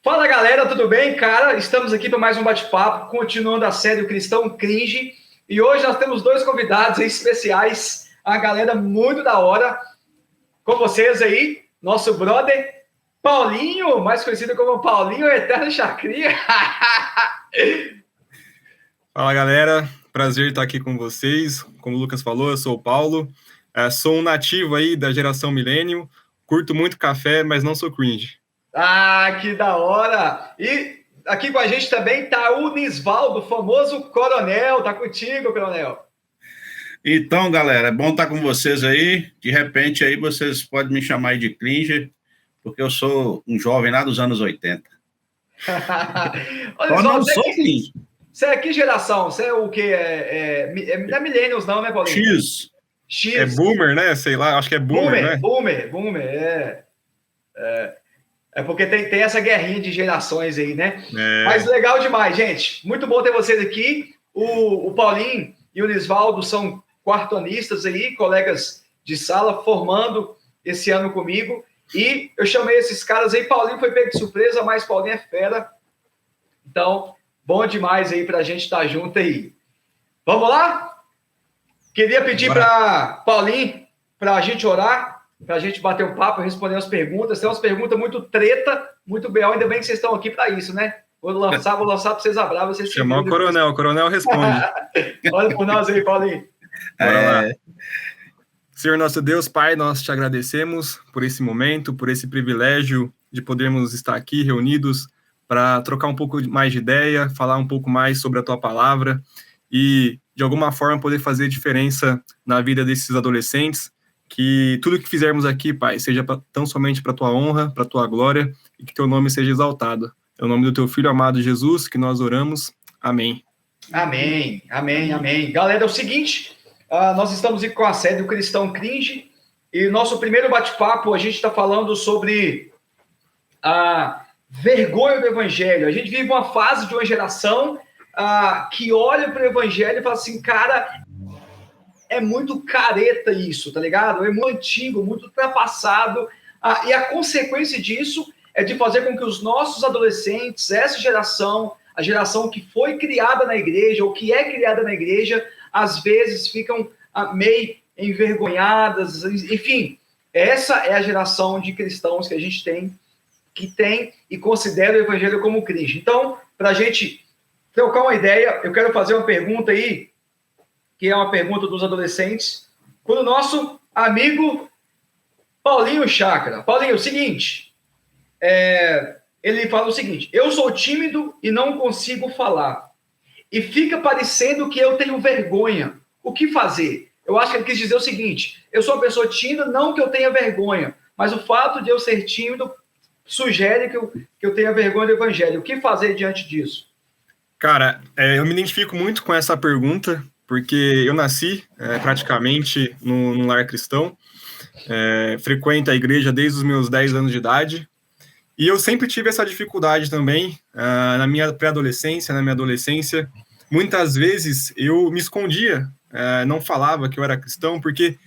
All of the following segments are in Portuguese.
Fala galera, tudo bem? Cara, estamos aqui para mais um bate-papo, continuando a série O Cristão Cringe. E hoje nós temos dois convidados especiais, a galera muito da hora. Com vocês aí, nosso brother Paulinho, mais conhecido como Paulinho Eterno Chacrinha. Fala galera, prazer estar aqui com vocês. Como o Lucas falou, eu sou o Paulo, sou um nativo aí da geração milênio, curto muito café, mas não sou cringe. Ah, que da hora! E aqui com a gente também tá o Nisvaldo, famoso Coronel. Tá contigo, Coronel. Então, galera, é bom estar com vocês aí. De repente, aí vocês podem me chamar aí de cringe, porque eu sou um jovem lá dos anos 80. Olha, eu não sou cringe. Você é que geração? Você é o quê? Não é millennials não, né, Paulinho? X. É boomer, né? Sei lá, acho que é boomer, né? Boomer. É porque tem essa guerrinha de gerações aí, né? Mas legal demais, gente. Muito bom ter vocês aqui. O Paulinho e o Nisvaldo são quartonistas aí, colegas de sala, formando esse ano comigo. E eu chamei esses caras aí. Paulinho foi pego de surpresa, mas Paulinho é fera. Então, bom demais aí pra gente estar junto aí. Vamos lá? Queria pedir para Paulinho, para a gente orar, para a gente bater um papo, responder as perguntas. Tem umas perguntas muito treta, muito B.O. Ainda bem que vocês estão aqui para isso, né? Vou lançar para vocês abrir. Vocês chamar o Coronel responde. Olha por nós aí, Paulinho. Bora lá. Senhor nosso Deus, Pai, nós te agradecemos por esse momento, por esse privilégio de podermos estar aqui reunidos para trocar um pouco mais de ideia, falar um pouco mais sobre a tua palavra e, de alguma forma, poder fazer diferença na vida desses adolescentes. Que tudo que fizermos aqui, Pai, seja tão somente para a tua honra, para a tua glória, e que teu nome seja exaltado. É o nome do teu Filho amado Jesus que nós oramos. Amém. Amém. Galera, é o seguinte, nós estamos aqui com a série do Cristão Cringe, e nosso primeiro bate-papo, a gente está falando sobre a vergonha do Evangelho. A gente vive uma fase de uma geração que olha para o Evangelho e fala assim, cara... É muito careta isso, tá ligado? É muito antigo, muito ultrapassado. E a consequência disso é de fazer com que os nossos adolescentes, essa geração, a geração que foi criada na igreja, ou que é criada na igreja, às vezes ficam meio envergonhadas. Enfim, essa é a geração de cristãos que a gente tem e considera o evangelho como cringe. Então, para a gente trocar uma ideia, eu quero fazer uma pergunta aí, que é uma pergunta dos adolescentes, para o nosso amigo Paulinho Chakra. Paulinho, é o seguinte, ele fala o seguinte, eu sou tímido e não consigo falar, e fica parecendo que eu tenho vergonha. O que fazer? Eu acho que ele quis dizer o seguinte, eu sou uma pessoa tímida, não que eu tenha vergonha, mas o fato de eu ser tímido sugere que eu tenha vergonha do evangelho. O que fazer diante disso? Cara, eu me identifico muito com essa pergunta, porque eu nasci praticamente num lar cristão, frequento a igreja desde os meus 10 anos de idade, e eu sempre tive essa dificuldade também, na minha pré-adolescência, na minha adolescência. Muitas vezes eu me escondia, não falava que eu era cristão, porque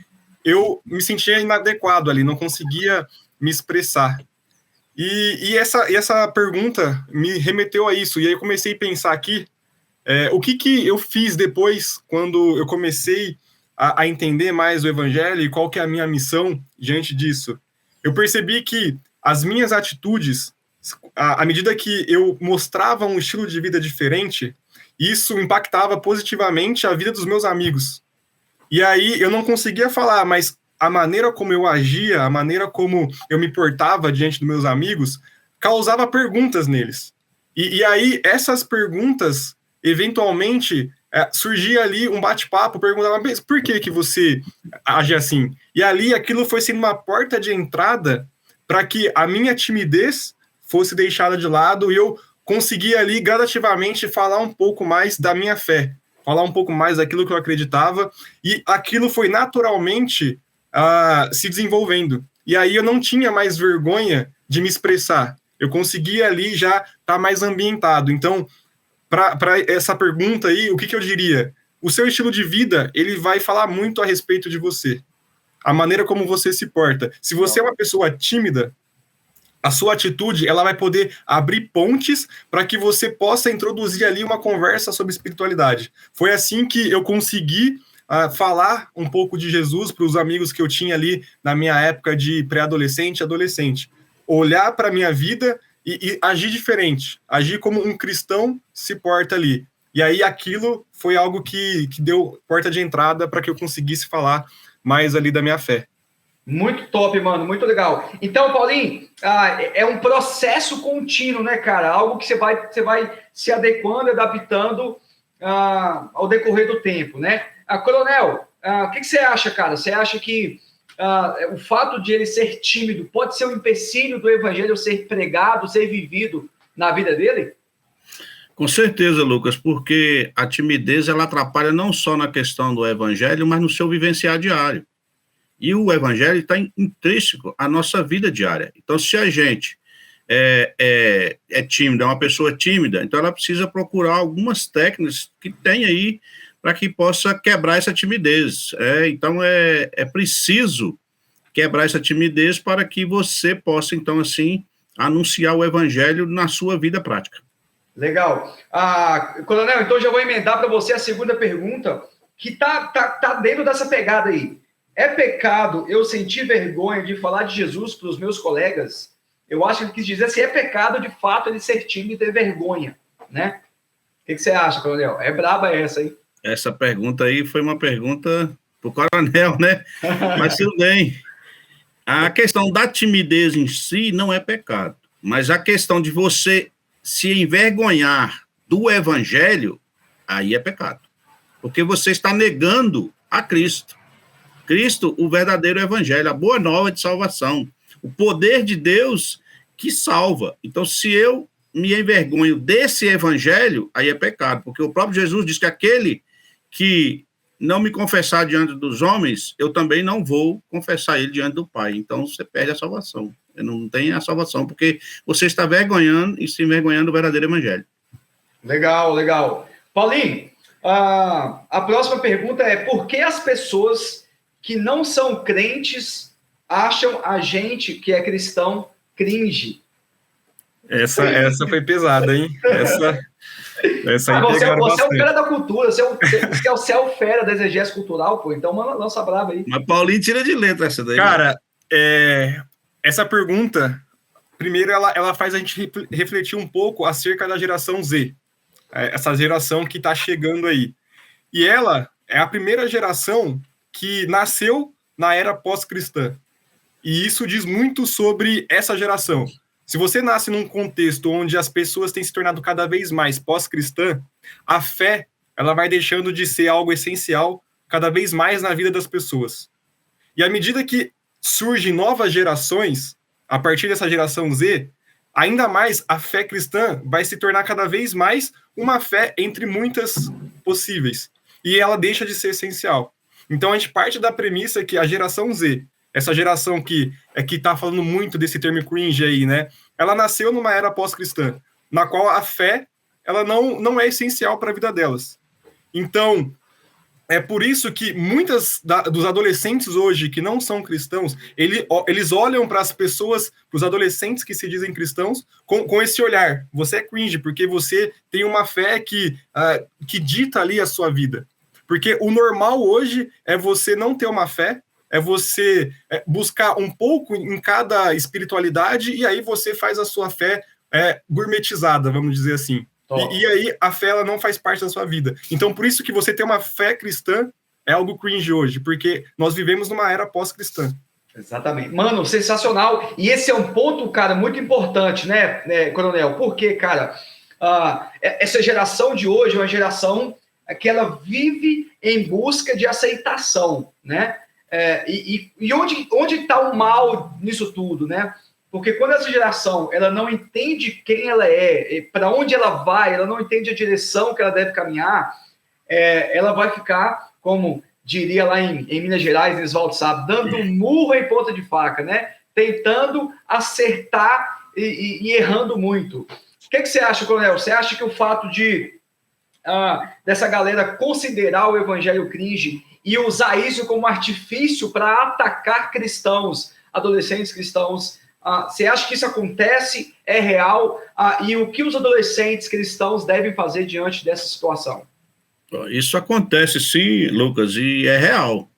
eu me sentia inadequado ali, não conseguia me expressar. E essa pergunta me remeteu a isso, e aí eu comecei a pensar aqui, o que eu fiz depois, quando eu comecei a entender mais o evangelho e qual que é a minha missão diante disso. Eu percebi que as minhas atitudes, à medida que eu mostrava um estilo de vida diferente, isso impactava positivamente a vida dos meus amigos. E aí eu não conseguia falar, mas a maneira como eu agia, a maneira como eu me portava diante dos meus amigos, causava perguntas neles. E aí essas perguntas... eventualmente, surgia ali um bate-papo, perguntava, mas por que você age assim? E ali aquilo foi sendo uma porta de entrada para que a minha timidez fosse deixada de lado e eu conseguia ali gradativamente falar um pouco mais da minha fé, falar um pouco mais daquilo que eu acreditava, e aquilo foi naturalmente se desenvolvendo. E aí eu não tinha mais vergonha de me expressar. Eu conseguia ali já estar mais ambientado. Então, para essa pergunta aí, o que eu diria? O seu estilo de vida, ele vai falar muito a respeito de você. A maneira como você se porta. Se você é uma pessoa tímida, a sua atitude, ela vai poder abrir pontes para que você possa introduzir ali uma conversa sobre espiritualidade. Foi assim que eu consegui falar um pouco de Jesus para os amigos que eu tinha ali na minha época de pré-adolescente e adolescente. Olhar para a minha vida e agir diferente. Agir como um cristão se porta ali. E aí aquilo foi algo que deu porta de entrada para que eu conseguisse falar mais ali da minha fé. Muito top, mano, muito legal. Então, Paulinho, é um processo contínuo, né, cara? Algo que você vai se adequando, adaptando ao decorrer do tempo, né? Coronel, o que você acha, cara? Você acha que o fato de ele ser tímido pode ser um empecilho do evangelho ser pregado, ser vivido na vida dele? Com certeza, Lucas, porque a timidez ela atrapalha não só na questão do evangelho, mas no seu vivenciar diário. E o evangelho está intrínseco à nossa vida diária. Então, se a gente é tímida, é uma pessoa tímida, então ela precisa procurar algumas técnicas que tem aí para que possa quebrar essa timidez. Então, é preciso quebrar essa timidez para que você possa, então, assim, anunciar o evangelho na sua vida prática. Legal. Coronel, então já vou emendar para você a segunda pergunta, que tá dentro dessa pegada aí. É pecado eu sentir vergonha de falar de Jesus para os meus colegas? Eu acho que ele quis dizer se é pecado, de fato, ele ser tímido e ter vergonha, né? O que você acha, Coronel? É braba essa, hein? Essa pergunta aí foi uma pergunta para o Coronel, né? Mas tudo bem. A questão da timidez em si não é pecado, mas a questão de você se envergonhar do evangelho, aí é pecado. Porque você está negando a Cristo. Cristo, o verdadeiro evangelho, a boa nova de salvação, o poder de Deus que salva. Então, se eu me envergonho desse evangelho, aí é pecado, porque o próprio Jesus diz que aquele que não me confessar diante dos homens, eu também não vou confessar ele diante do Pai. Então, você perde a salvação. Não tem a salvação, porque você está vergonhando e se envergonhando do verdadeiro evangelho. Legal, legal. Paulinho, a próxima pergunta é: por que as pessoas que não são crentes acham a gente que é cristão cringe? Essa foi pesada, hein? Essa aí você é bastante. o cara da cultura, você é o fera da exegese cultural, pô. Então, mano, lança brava aí. Mas Paulinho tira de letra essa daí. Cara, essa pergunta, primeiro, ela faz a gente refletir um pouco acerca da geração Z. Essa geração que está chegando aí. E ela é a primeira geração que nasceu na era pós-cristã. E isso diz muito sobre essa geração. Se você nasce num contexto onde as pessoas têm se tornado cada vez mais pós-cristã, a fé ela vai deixando de ser algo essencial cada vez mais na vida das pessoas. E à medida que surgem novas gerações, a partir dessa geração Z, ainda mais a fé cristã vai se tornar cada vez mais uma fé entre muitas possíveis. E ela deixa de ser essencial. Então a gente parte da premissa que a geração Z, essa geração que está falando muito desse termo cringe aí, né? Ela nasceu numa era pós-cristã, na qual a fé ela não é essencial para a vida delas. Então, é por isso que muitas dos adolescentes hoje que não são cristãos, eles olham para as pessoas, para os adolescentes que se dizem cristãos, com esse olhar. Você é cringe, porque você tem uma fé que dita ali a sua vida. Porque o normal hoje é você não ter uma fé, é você buscar um pouco em cada espiritualidade e aí você faz a sua fé gourmetizada, vamos dizer assim. E aí a fé ela não faz parte da sua vida. Então, por isso que você ter uma fé cristã é algo cringe hoje, porque nós vivemos numa era pós-cristã. Exatamente. Mano, sensacional. E esse é um ponto, cara, muito importante, né, Coronel? Porque, cara, essa geração de hoje é uma geração que ela vive em busca de aceitação, né? E onde está o mal nisso tudo, né? Porque quando essa geração ela não entende quem ela é, para onde ela vai, ela não entende a direção que ela deve caminhar, ela vai ficar, como diria lá em Minas Gerais, Oswaldo Sá, dando murro em ponta de faca, né? Tentando acertar e errando muito. O que você acha, Coronel? Você acha que o fato dessa galera considerar o evangelho cringe e usar isso como artifício para atacar cristãos, adolescentes cristãos, você acha que isso acontece, é real? E o que os adolescentes cristãos devem fazer diante dessa situação? Isso acontece sim, Lucas, e é real.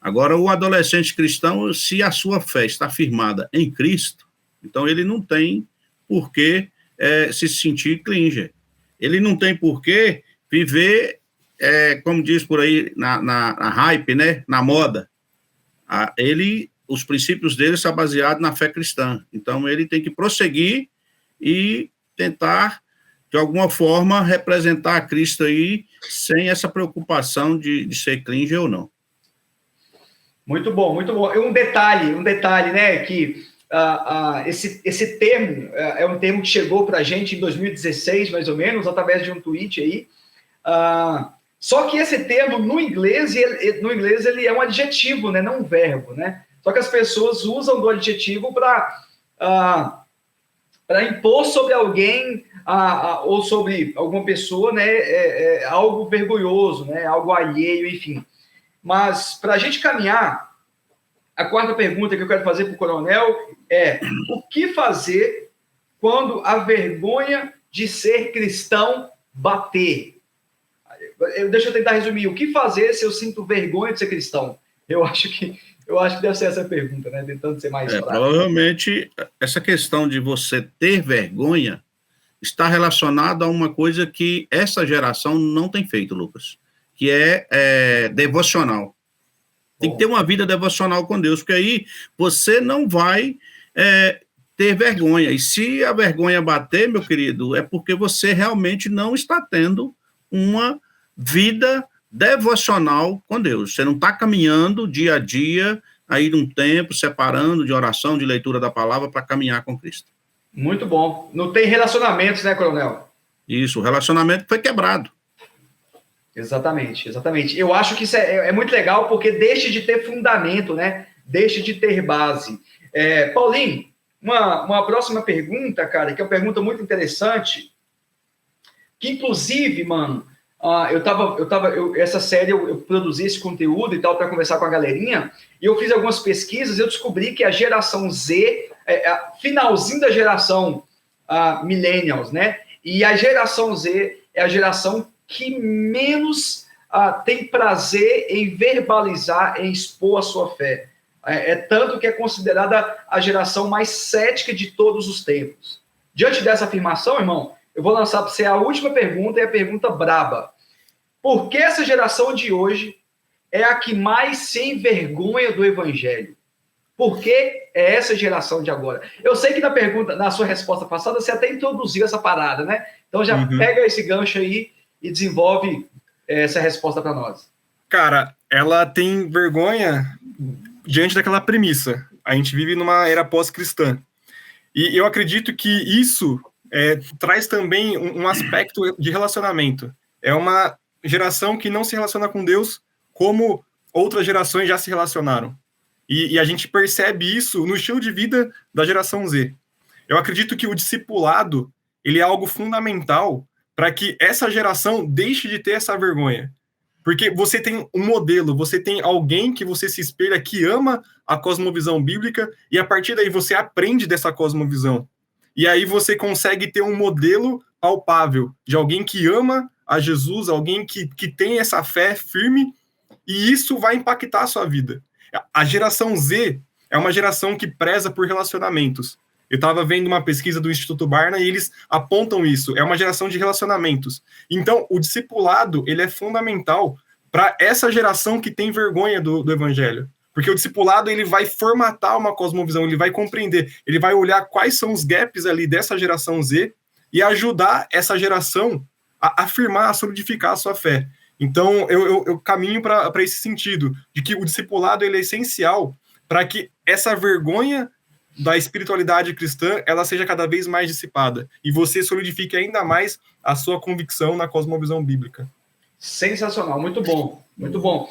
Agora, o adolescente cristão, se a sua fé está firmada em Cristo, então ele não tem por que se sentir cringe. Ele não tem por que viver, como diz por aí, na hype, né? Na moda. Os princípios dele são baseados na fé cristã. Então, ele tem que prosseguir e tentar, de alguma forma, representar a Cristo aí, sem essa preocupação de ser cringe ou não. Muito bom, muito bom. E um detalhe, né, que esse termo é um termo que chegou para a gente em 2016, mais ou menos, através de um tweet aí. Só que esse termo, no inglês, ele é um adjetivo, né, não um verbo, né? Só que as pessoas usam do adjetivo para impor sobre alguém ou sobre alguma pessoa, né, algo vergonhoso, né, algo alheio, enfim. Mas, para a gente caminhar, a quarta pergunta que eu quero fazer para o Coronel é: o que fazer quando a vergonha de ser cristão bater? Deixa eu tentar resumir. O que fazer se eu sinto vergonha de ser cristão? Eu acho que deve ser essa pergunta, né? Tentando ser mais prático. Provavelmente, essa questão de você ter vergonha está relacionada a uma coisa que essa geração não tem feito, Lucas, que é devocional. Tem que ter uma vida devocional com Deus, porque aí você não vai ter vergonha. E se a vergonha bater, meu querido, é porque você realmente não está tendo uma vida devocional com Deus. Você não está caminhando dia a dia, aí num tempo, separando de oração, de leitura da palavra, para caminhar com Cristo. Muito bom. Não tem relacionamentos, né, Coronel? Isso, o relacionamento foi quebrado. Exatamente. Eu acho que isso é muito legal, porque deixa de ter fundamento, né? Deixa de ter base. Paulinho, uma próxima pergunta, cara, que é uma pergunta muito interessante, que inclusive, mano, essa série eu produzi esse conteúdo e tal para conversar com a galerinha, e eu fiz algumas pesquisas e eu descobri que a geração Z, finalzinho da geração millennials, né? E a geração Z é a geração que menos tem prazer em verbalizar, em expor a sua fé. Tanto que é considerada a geração mais cética de todos os tempos. Diante dessa afirmação, irmão, eu vou lançar para você a última pergunta, e a pergunta braba. Por que essa geração de hoje é a que mais se envergonha do evangelho? Por que é essa geração de agora? Eu sei que na sua resposta passada, você até introduziu essa parada, né? Então já pega esse gancho aí e desenvolve essa resposta para nós. Cara, ela tem vergonha diante daquela premissa. A gente vive numa era pós-cristã. E eu acredito que isso traz também um aspecto de relacionamento. É uma geração que não se relaciona com Deus como outras gerações já se relacionaram. E a gente percebe isso no estilo de vida da geração Z. Eu acredito que o discipulado ele é algo fundamental para que essa geração deixe de ter essa vergonha. Porque você tem um modelo, você tem alguém que você se espelha, que ama a cosmovisão bíblica, e a partir daí você aprende dessa cosmovisão. E aí você consegue ter um modelo palpável de alguém que ama a Jesus, alguém que tem essa fé firme, e isso vai impactar a sua vida. A geração Z é uma geração que preza por relacionamentos. Eu estava vendo uma pesquisa do Instituto Barna e eles apontam isso. É uma geração de relacionamentos. Então, o discipulado ele é fundamental para essa geração que tem vergonha do evangelho. Porque o discipulado ele vai formatar uma cosmovisão, ele vai compreender, ele vai olhar quais são os gaps ali dessa geração Z e ajudar essa geração a afirmar, a solidificar a sua fé. Então, eu caminho para esse sentido, de que o discipulado ele é essencial para que essa vergonha da espiritualidade cristã ela seja cada vez mais dissipada e você solidifique ainda mais a sua convicção na cosmovisão bíblica. Sensacional, muito bom, muito bom.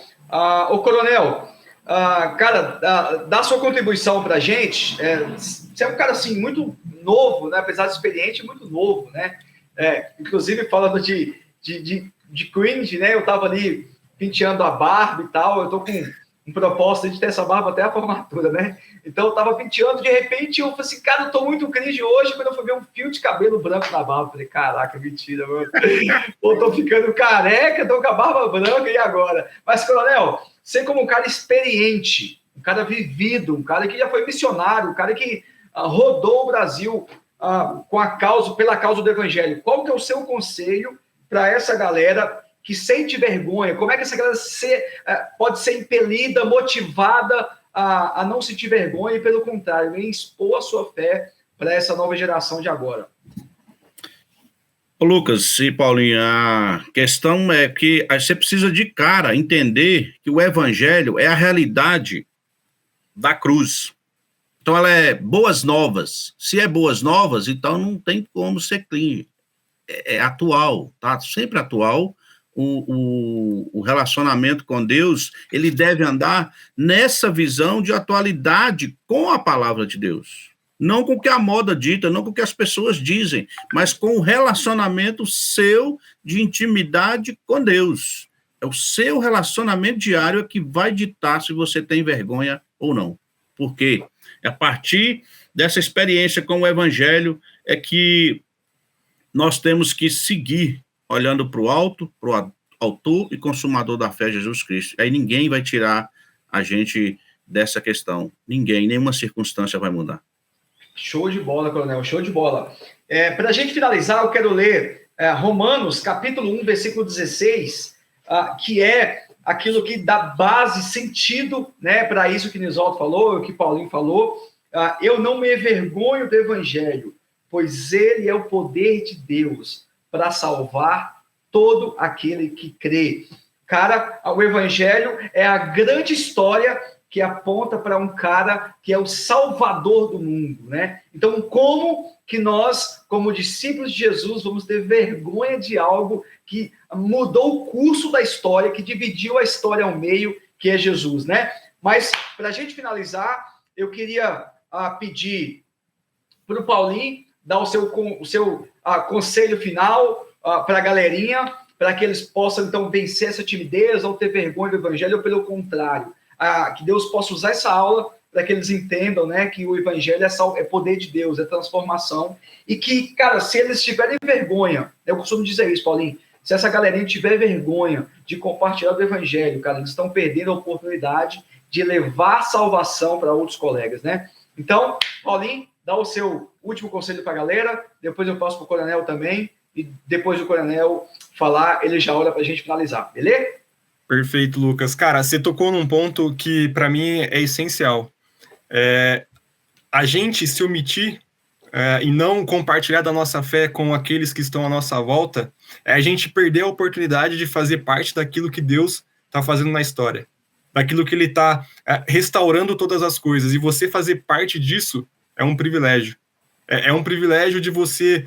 Ô Coronel, cara, dá sua contribuição para a gente, Você é um cara, assim, muito novo, né? Apesar de experiente, muito novo, né? Inclusive, falando de cringe, né? Eu tava ali penteando a barba e tal, eu tô com um propósito de ter essa barba até a formatura, né? Então eu tava penteando, de repente eu falei assim, cara, eu tô muito cringe hoje, quando eu fui ver um fio de cabelo branco na barba, eu falei, caraca, mentira, mano. Pô, tô ficando careca, tô com a barba branca, e agora? Mas, Coronel, você como um cara experiente, um cara vivido, um cara que já foi missionário, um cara que rodou o Brasil pela causa do evangelho, qual que é o seu conselho para essa galera que sente vergonha? Como é que essa galera pode ser impelida, motivada a não sentir vergonha e, pelo contrário, em expor a sua fé para essa nova geração de agora? Ô, Lucas e Paulinho, a questão é que você precisa de cara entender que o evangelho é a realidade da cruz. Então, ela é boas novas. Se é boas novas, então não tem como ser clean. É atual, tá? Sempre atual. O relacionamento com Deus, ele deve andar nessa visão de atualidade com a palavra de Deus. Não com o que a moda dita, não com o que as pessoas dizem, mas com o relacionamento seu de intimidade com Deus. É o seu relacionamento diário que vai ditar se você tem vergonha ou não. Por quê? A partir dessa experiência com o evangelho é que nós temos que seguir olhando para o alto, para o autor e consumador da fé, Jesus Cristo. Aí ninguém vai tirar a gente dessa questão. Ninguém, nenhuma circunstância vai mudar. Show de bola, Coronel, show de bola. Para a gente finalizar, eu quero ler Romanos, capítulo 1, versículo 16, que é aquilo que dá base, sentido, né, para isso que Nisoldo falou, o que Paulinho falou. Eu não me envergonho do evangelho, pois ele é o poder de Deus para salvar todo aquele que crê. Cara, o evangelho é a grande história que aponta para um cara que é o salvador do mundo, né? Então, como que nós, como discípulos de Jesus, vamos ter vergonha de algo que mudou o curso da história, que dividiu a história ao meio, que é Jesus, né? Mas, para a gente finalizar, eu queria pedir para o Paulinho dar o seu conselho final para a galerinha, para que eles possam, então, vencer essa timidez ou ter vergonha do evangelho, ou pelo contrário, que Deus possa usar essa aula para que eles entendam, né, que o evangelho é poder de Deus, é transformação, e que, cara, se eles tiverem vergonha, eu costumo dizer isso, Paulinho, se essa galerinha tiver vergonha de compartilhar do evangelho, cara, eles estão perdendo a oportunidade de levar salvação para outros colegas, né? Então, Paulinho, dá o seu último conselho para a galera, depois eu passo para o Coronel também, e depois do Coronel falar, ele já olha para a gente finalizar, beleza? Perfeito, Lucas. Cara, você tocou num ponto que, para mim, é essencial. A gente se omitir e não compartilhar da nossa fé com aqueles que estão à nossa volta, a gente perder a oportunidade de fazer parte daquilo que Deus está fazendo na história, daquilo que Ele está restaurando todas as coisas, e você fazer parte disso é um privilégio. É um privilégio de você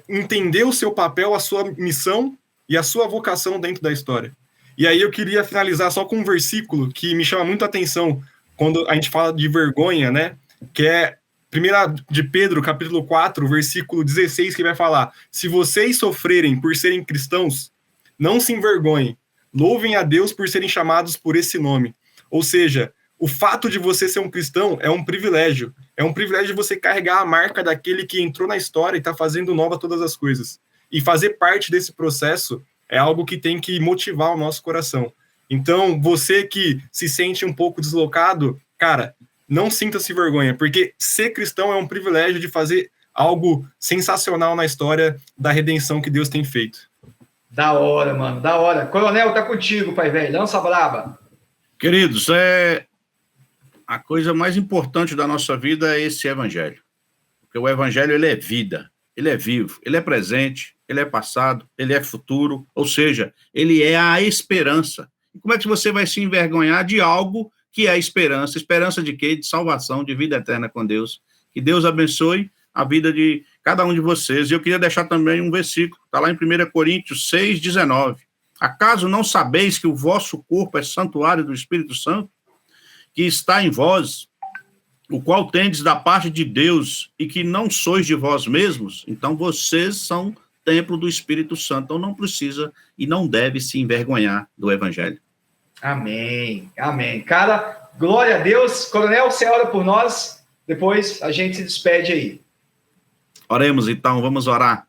entender o seu papel, a sua missão e a sua vocação dentro da história. E aí eu queria finalizar só com um versículo que me chama muito a atenção quando a gente fala de vergonha, né? Que é 1 de Pedro, capítulo 4, versículo 16, que vai falar: se vocês sofrerem por serem cristãos, não se envergonhem, louvem a Deus por serem chamados por esse nome. Ou seja, o fato de você ser um cristão é um privilégio. É um privilégio de você carregar a marca daquele que entrou na história e está fazendo nova todas as coisas. E fazer parte desse processo é algo que tem que motivar o nosso coração. Então, você que se sente um pouco deslocado, cara, não sinta-se vergonha, porque ser cristão é um privilégio de fazer algo sensacional na história da redenção que Deus tem feito. Da hora, mano, da hora. Coronel, tá contigo, pai velho. Lança braba. Queridos, a coisa mais importante da nossa vida é esse evangelho. Porque o evangelho, ele é vida, ele é vivo, ele é presente, ele é passado, ele é futuro, ou seja, ele é a esperança. E como é que você vai se envergonhar de algo que é esperança? Esperança de quê? De salvação, de vida eterna com Deus. Que Deus abençoe a vida de cada um de vocês. E eu queria deixar também um versículo, está lá em 1 Coríntios 6:19. Acaso não sabeis que o vosso corpo é santuário do Espírito Santo, que está em vós, o qual tendes da parte de Deus e que não sois de vós mesmos, então vocês são templo do Espírito Santo, então não precisa e não deve se envergonhar do Evangelho. Amém, amém. Cara, glória a Deus. Coronel, você ora por nós, depois a gente se despede aí. Oremos então, vamos orar.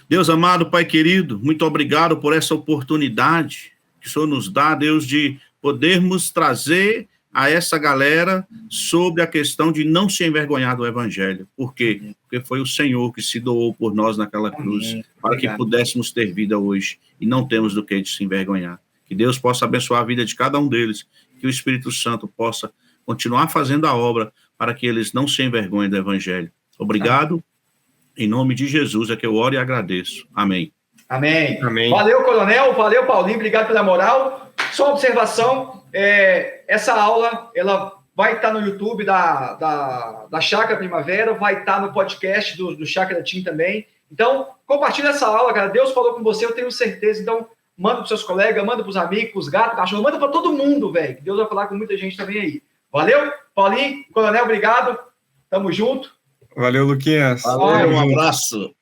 Deus amado, Pai querido, muito obrigado por essa oportunidade que o Senhor nos dá, Deus, de podermos trazer a essa galera sobre a questão de não se envergonhar do Evangelho. Por quê? Porque foi o Senhor que se doou por nós naquela cruz, para que pudéssemos ter vida hoje, e não temos do que de se envergonhar. Que Deus possa abençoar a vida de cada um deles, que o Espírito Santo possa continuar fazendo a obra, para que eles não se envergonhem do Evangelho. Obrigado, em nome de Jesus é que eu oro e agradeço. Amém. Amém. Amém. Valeu, Coronel, valeu, Paulinho, obrigado pela moral. Só uma observação, essa aula, ela vai estar no YouTube da Chácara Primavera, vai estar no podcast do Chácara Team também. Então, compartilha essa aula, cara. Deus falou com você, eu tenho certeza. Então, manda para os seus colegas, manda para os amigos, para os gatos, cachorros, manda para todo mundo, velho. Deus vai falar com muita gente também aí. Valeu, Paulinho, Coronel, obrigado. Tamo junto. Valeu, Luquinhas. Valeu, um abraço.